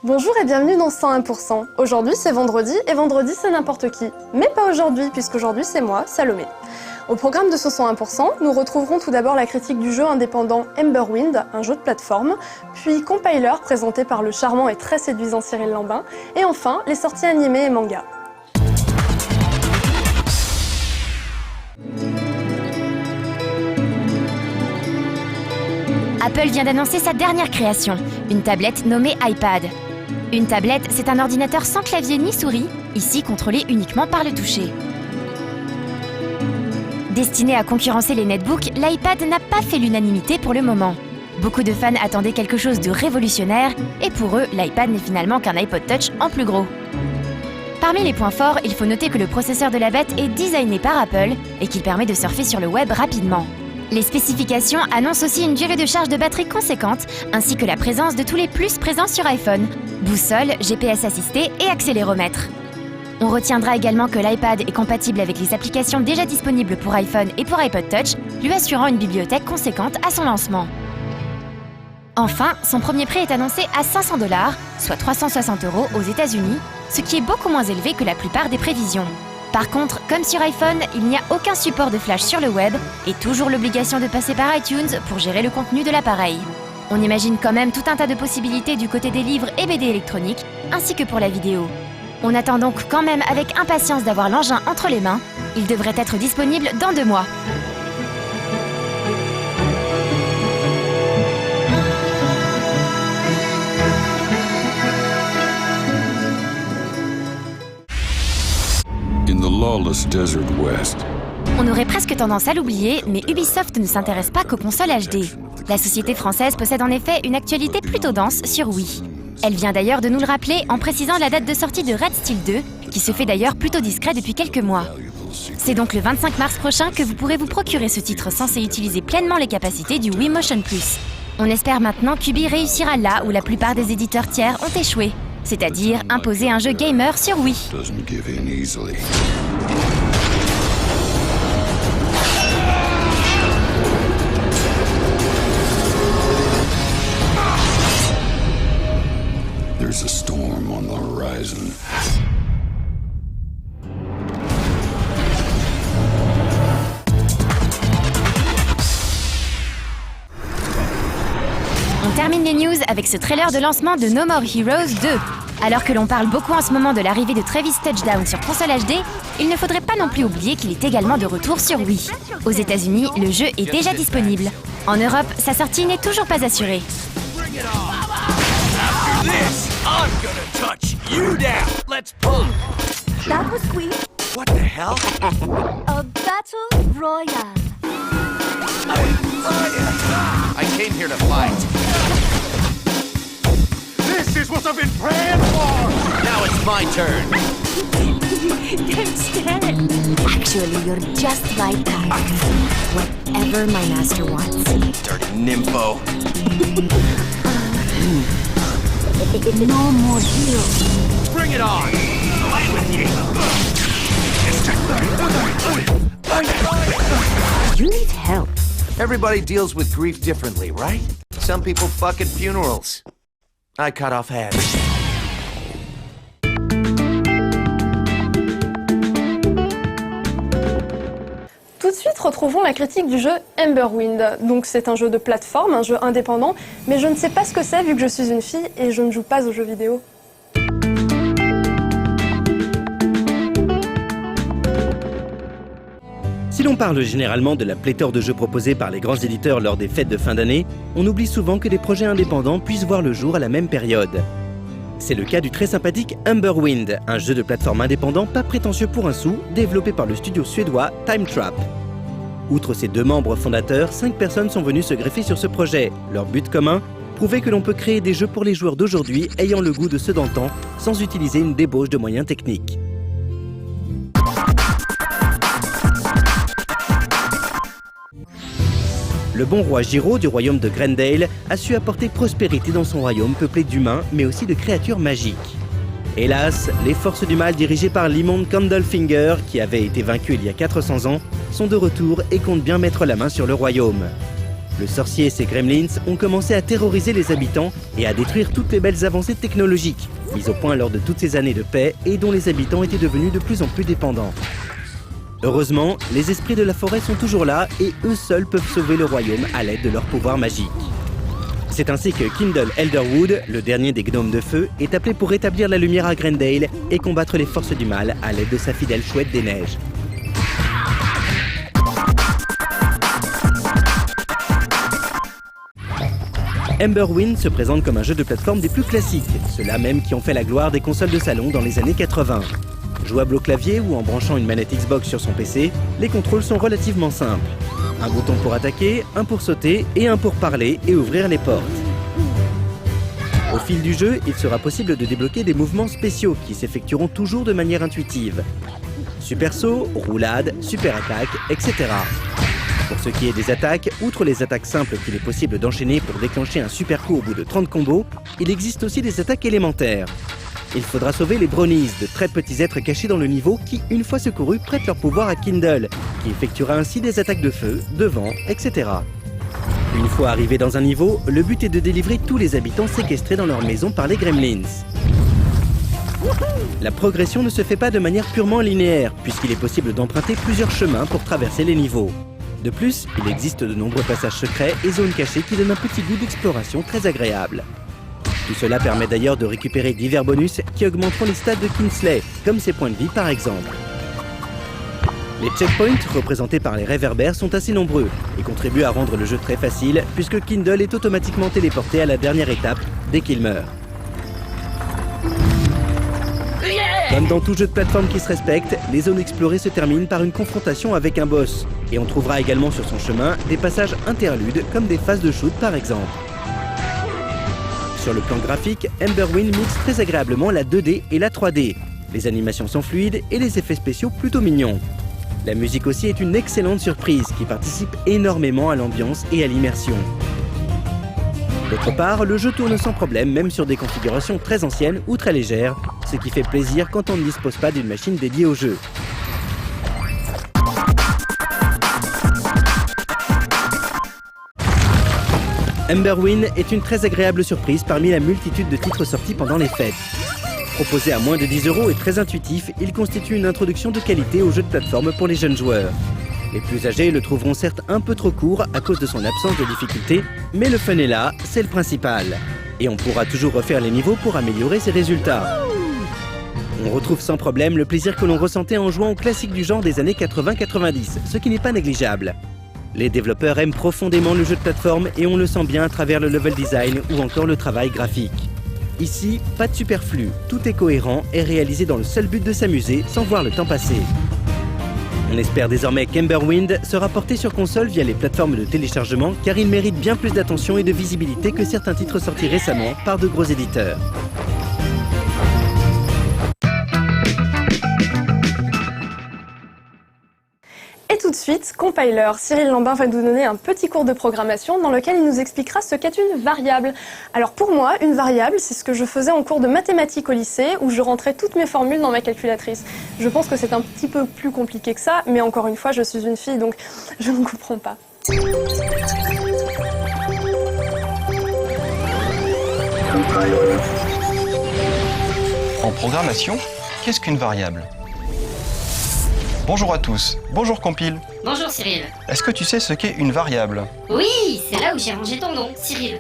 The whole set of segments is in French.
Bonjour et bienvenue dans 101%. Aujourd'hui c'est vendredi et vendredi c'est n'importe qui. Mais pas aujourd'hui puisqu'aujourd'hui c'est moi, Salomé. Au programme de ce 101%, nous retrouverons tout d'abord la critique du jeu indépendant Emberwind, un jeu de plateforme, puis Compiler présenté par le charmant et très séduisant Cyril Lambin, et enfin les sorties animées et mangas. Apple vient d'annoncer sa dernière création, une tablette nommée iPad. Une tablette, c'est un ordinateur sans clavier ni souris, ici contrôlé uniquement par le toucher. Destiné à concurrencer les netbooks, l'iPad n'a pas fait l'unanimité pour le moment. Beaucoup de fans attendaient quelque chose de révolutionnaire, et pour eux, l'iPad n'est finalement qu'un iPod Touch en plus gros. Parmi les points forts, il faut noter que le processeur de la bête est designé par Apple et qu'il permet de surfer sur le web rapidement. Les spécifications annoncent aussi une durée de charge de batterie conséquente, ainsi que la présence de tous les plus présents sur iPhone, boussole, GPS assisté et accéléromètre. On retiendra également que l'iPad est compatible avec les applications déjà disponibles pour iPhone et pour iPod Touch, lui assurant une bibliothèque conséquente à son lancement. Enfin, son premier prix est annoncé à 500 $, soit 360 € aux États-Unis, ce qui est beaucoup moins élevé que la plupart des prévisions. Par contre, comme sur iPhone, il n'y a aucun support de flash sur le web et toujours l'obligation de passer par iTunes pour gérer le contenu de l'appareil. On imagine quand même tout un tas de possibilités du côté des livres et BD électroniques, ainsi que pour la vidéo. On attend donc quand même avec impatience d'avoir l'engin entre les mains. Il devrait être disponible dans 2 mois. On aurait presque tendance à l'oublier, mais Ubisoft ne s'intéresse pas qu'aux consoles HD. La société française possède en effet une actualité plutôt dense sur Wii. Elle vient d'ailleurs de nous le rappeler en précisant la date de sortie de Red Steel 2, qui se fait d'ailleurs plutôt discret depuis quelques mois. C'est donc le 25 mars prochain que vous pourrez vous procurer ce titre censé utiliser pleinement les capacités du Wii Motion Plus. On espère maintenant qu'Ubi réussira là où la plupart des éditeurs tiers ont échoué, c'est-à-dire imposer un jeu gamer sur Wii. There's a storm on the horizon. On termine les news avec ce trailer de lancement de No More Heroes 2. Alors que l'on parle beaucoup en ce moment de l'arrivée de Travis Touchdown sur console HD, il ne faudrait pas non plus oublier qu'il est également de retour sur Wii. Aux États-Unis, le jeu est déjà disponible. En Europe, sa sortie n'est toujours pas assurée. I'm gonna touch you down. Let's pull. That was sweet. What the hell? A battle royale. I came here to fight. This is what I've been praying for. Now it's my turn. Don't stand. Actually, you're just like that. Whatever my master wants. Dirty nympho. No more heroes. Bring it on. Away with you. You need help. Everybody deals with grief differently, right? Some people fuck at funerals. I cut off heads. Tout de suite, retrouvons la critique du jeu Emberwind. Donc c'est un jeu de plateforme, un jeu indépendant, mais je ne sais pas ce que c'est vu que je suis une fille et je ne joue pas aux jeux vidéo. Si l'on parle généralement de la pléthore de jeux proposés par les grands éditeurs lors des fêtes de fin d'année, on oublie souvent que des projets indépendants puissent voir le jour à la même période. C'est le cas du très sympathique Emberwind, un jeu de plateforme indépendant pas prétentieux pour un sou, développé par le studio suédois Time Trap. Outre ses 2 membres fondateurs, 5 personnes sont venues se greffer sur ce projet. Leur but commun, prouver que l'on peut créer des jeux pour les joueurs d'aujourd'hui ayant le goût de ceux d'antan, sans utiliser une débauche de moyens techniques. Le bon roi Giro du royaume de Grendale a su apporter prospérité dans son royaume peuplé d'humains, mais aussi de créatures magiques. Hélas, les forces du mal dirigées par l'immonde Candlefinger, qui avait été vaincu il y a 400 ans, sont de retour et comptent bien mettre la main sur le royaume. Le sorcier et ses gremlins ont commencé à terroriser les habitants et à détruire toutes les belles avancées technologiques, mises au point lors de toutes ces années de paix et dont les habitants étaient devenus de plus en plus dépendants. Heureusement, les esprits de la forêt sont toujours là et eux seuls peuvent sauver le royaume à l'aide de leur pouvoir magique. C'est ainsi que Kindle Elderwood, le dernier des gnomes de feu, est appelé pour rétablir la lumière à Greendale et combattre les forces du mal à l'aide de sa fidèle chouette des neiges. Emberwind se présente comme un jeu de plateforme des plus classiques, ceux-là même qui ont fait la gloire des consoles de salon dans les années 80. Jouable au clavier ou en branchant une manette Xbox sur son PC, les contrôles sont relativement simples. Un bouton pour attaquer, un pour sauter et un pour parler et ouvrir les portes. Au fil du jeu, il sera possible de débloquer des mouvements spéciaux qui s'effectueront toujours de manière intuitive. Super saut, roulade, super attaque, etc. Pour ce qui est des attaques, outre les attaques simples qu'il est possible d'enchaîner pour déclencher un super coup au bout de 30 combos, il existe aussi des attaques élémentaires. Il faudra sauver les brownies, de très petits êtres cachés dans le niveau qui, une fois secourus, prêtent leur pouvoir à Kindle, qui effectuera ainsi des attaques de feu, de vent, etc. Une fois arrivé dans un niveau, le but est de délivrer tous les habitants séquestrés dans leur maison par les gremlins. La progression ne se fait pas de manière purement linéaire, puisqu'il est possible d'emprunter plusieurs chemins pour traverser les niveaux. De plus, il existe de nombreux passages secrets et zones cachées qui donnent un petit goût d'exploration très agréable. Tout cela permet d'ailleurs de récupérer divers bonus qui augmenteront les stats de Kingsley, comme ses points de vie par exemple. Les checkpoints, représentés par les réverbères, sont assez nombreux et contribuent à rendre le jeu très facile, puisque Kindle est automatiquement téléporté à la dernière étape dès qu'il meurt. Comme dans tout jeu de plateforme qui se respecte, les zones explorées se terminent par une confrontation avec un boss. Et on trouvera également sur son chemin des passages interludes comme des phases de shoot par exemple. Sur le plan graphique, Emberwind mixe très agréablement la 2D et la 3D. Les animations sont fluides et les effets spéciaux plutôt mignons. La musique aussi est une excellente surprise qui participe énormément à l'ambiance et à l'immersion. D'autre part, le jeu tourne sans problème même sur des configurations très anciennes ou très légères, ce qui fait plaisir quand on ne dispose pas d'une machine dédiée au jeu. Emberwind est une très agréable surprise parmi la multitude de titres sortis pendant les fêtes. Proposé à moins de 10 € et très intuitif, il constitue une introduction de qualité au jeu de plateforme pour les jeunes joueurs. Les plus âgés le trouveront certes un peu trop court à cause de son absence de difficulté, mais le fun est là, c'est le principal. Et on pourra toujours refaire les niveaux pour améliorer ses résultats. On retrouve sans problème le plaisir que l'on ressentait en jouant aux classiques du genre des années 80-90, ce qui n'est pas négligeable. Les développeurs aiment profondément le jeu de plateforme et on le sent bien à travers le level design ou encore le travail graphique. Ici, pas de superflu, tout est cohérent et réalisé dans le seul but de s'amuser sans voir le temps passer. On espère désormais qu'Emberwind sera porté sur console via les plateformes de téléchargement car il mérite bien plus d'attention et de visibilité que certains titres sortis récemment par de gros éditeurs. Et tout de suite, Compiler, Cyril Lambin va nous donner un petit cours de programmation dans lequel il nous expliquera ce qu'est une variable. Alors pour moi, une variable, c'est ce que je faisais en cours de mathématiques au lycée où je rentrais toutes mes formules dans ma calculatrice. Je pense que c'est un petit peu plus compliqué que ça, mais encore une fois, je suis une fille, donc je ne comprends pas. En programmation, qu'est-ce qu'une variable ? Bonjour à tous, bonjour Compile. Bonjour Cyril. Est-ce que tu sais ce qu'est une variable ? Oui, c'est là où j'ai rangé ton nom, Cyril.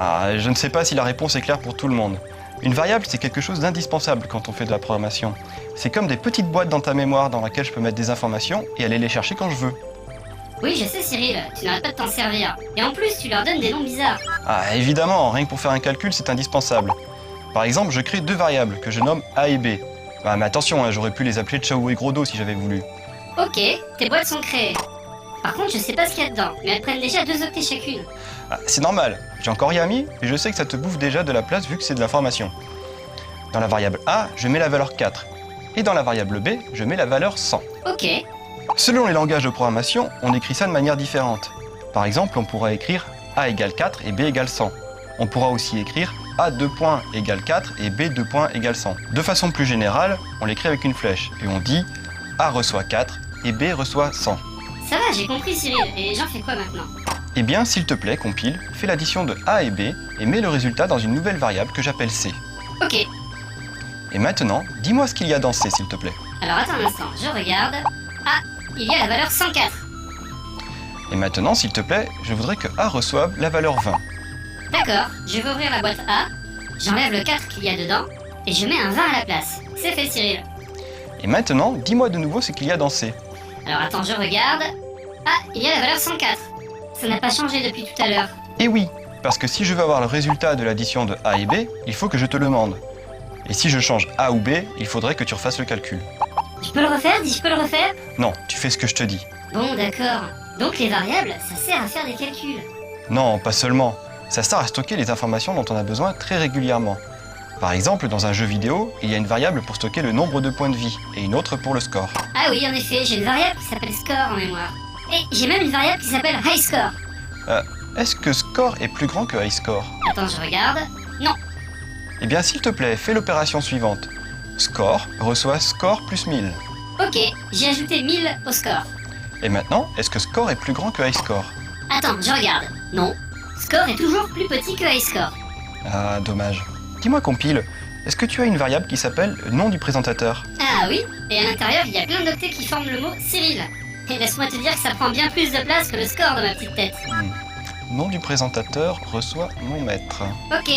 Ah, je ne sais pas si la réponse est claire pour tout le monde. Une variable, c'est quelque chose d'indispensable quand on fait de la programmation. C'est comme des petites boîtes dans ta mémoire dans laquelle je peux mettre des informations et aller les chercher quand je veux. Oui, je sais Cyril, tu n'arrêtes pas de t'en servir. Et en plus, tu leur donnes des noms bizarres. Ah, évidemment, rien que pour faire un calcul, c'est indispensable. Par exemple, je crée deux variables que je nomme A et B. Ah, mais attention, hein, j'aurais pu les appeler Ciao et Gros Dos si j'avais voulu. Ok, tes boîtes sont créées. Par contre, je sais pas ce qu'il y a dedans, mais elles prennent déjà 2 octets chacune. Ah, c'est normal, j'ai encore rien mis et je sais que ça te bouffe déjà de la place vu que c'est de l'information. Dans la variable A, je mets la valeur 4. Et dans la variable B, je mets la valeur 100. Ok. Selon les langages de programmation, on écrit ça de manière différente. Par exemple, on pourra écrire A égale 4 et B égale 100. On pourra aussi écrire A 2 points égale 4 et B 2 points égale 100. De façon plus générale, on l'écrit avec une flèche et on dit A reçoit 4 et B reçoit 100. Ça va, j'ai compris Cyril, et j'en fais quoi maintenant ? Eh bien, s'il te plaît, compile, fais l'addition de A et B et mets le résultat dans une nouvelle variable que j'appelle C. Ok. Et maintenant, dis-moi ce qu'il y a dans C, s'il te plaît. Alors attends un instant, je regarde. Ah, il y a la valeur 104. Et maintenant, s'il te plaît, je voudrais que A reçoive la valeur 20. D'accord, je vais ouvrir la boîte A, j'enlève le 4 qu'il y a dedans, et je mets un 20 à la place. C'est fait, Cyril. Et maintenant, dis-moi de nouveau ce qu'il y a dans C. Alors attends, je regarde. Ah, il y a la valeur 104. Ça n'a pas changé depuis tout à l'heure. Et oui, parce que si je veux avoir le résultat de l'addition de A et B, il faut que je te le demande. Et si je change A ou B, il faudrait que tu refasses le calcul. Je peux le refaire? Dis, je peux le refaire? Non, tu fais ce que je te dis. Bon, d'accord. Donc les variables, ça sert à faire des calculs. Non, pas seulement. Ça sert à stocker les informations dont on a besoin très régulièrement. Par exemple, dans un jeu vidéo, il y a une variable pour stocker le nombre de points de vie et une autre pour le score. Ah oui, en effet, j'ai une variable qui s'appelle score en mémoire. Et j'ai même une variable qui s'appelle high score. Est-ce que score est plus grand que high score? Attends, je regarde. Non. Eh bien, s'il te plaît, fais l'opération suivante. Score reçoit score plus 1000. Ok, j'ai ajouté 1000 au score. Et maintenant, est-ce que score est plus grand que high score? Attends, je regarde. Non. Score est toujours plus petit que high score. Ah, dommage. Dis-moi, compile, est-ce que tu as une variable qui s'appelle nom du présentateur? Ah oui, et à l'intérieur, il y a plein d'octets qui forment le mot Cyril. Et laisse-moi te dire que ça prend bien plus de place que le score dans ma petite tête. Nom du présentateur reçoit mon maître. Ok,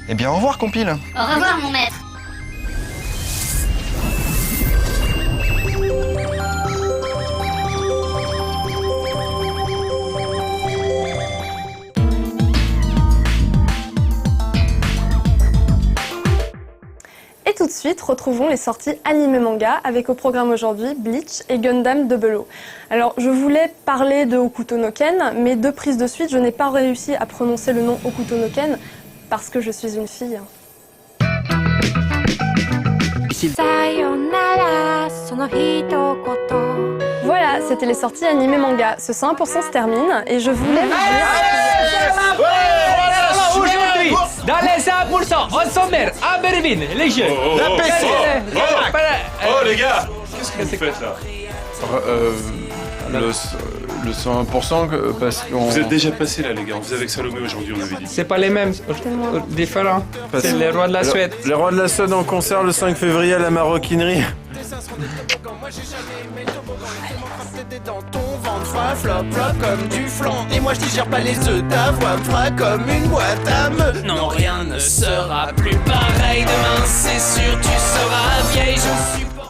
Eh bien, au revoir, compile. au revoir mon maître. Et tout de suite, retrouvons les sorties anime-manga avec au programme aujourd'hui Bleach et Gundam Double O. Alors, je voulais parler de Hokuto no Ken, mais de prise de suite, je n'ai pas réussi à prononcer le nom Hokuto no Ken parce que je suis une fille. Voilà, c'était les sorties anime-manga. Ce 100% se termine et je voulais vous dire... Aujourd'hui, dans les 100%, on sommaire, à Berlin, les jeunes. La PC. Oh les gars, qu'est-ce que vous faites là? Le 100% parce qu'on... Vous êtes déjà passé là les gars, on faisait avec Salomé aujourd'hui, on avait dit. C'est pas les mêmes, différents. C'est les rois de la Suède. Les rois de la Suède en concert le 5 février à la maroquinerie. Dans ton ventre, flop flop comme du flan. Et moi je digère pas les œufs, ta voix me fera comme une boîte à meufs. Non, rien ne sera plus pareil demain, c'est sûr, tu seras vieille, j'en suis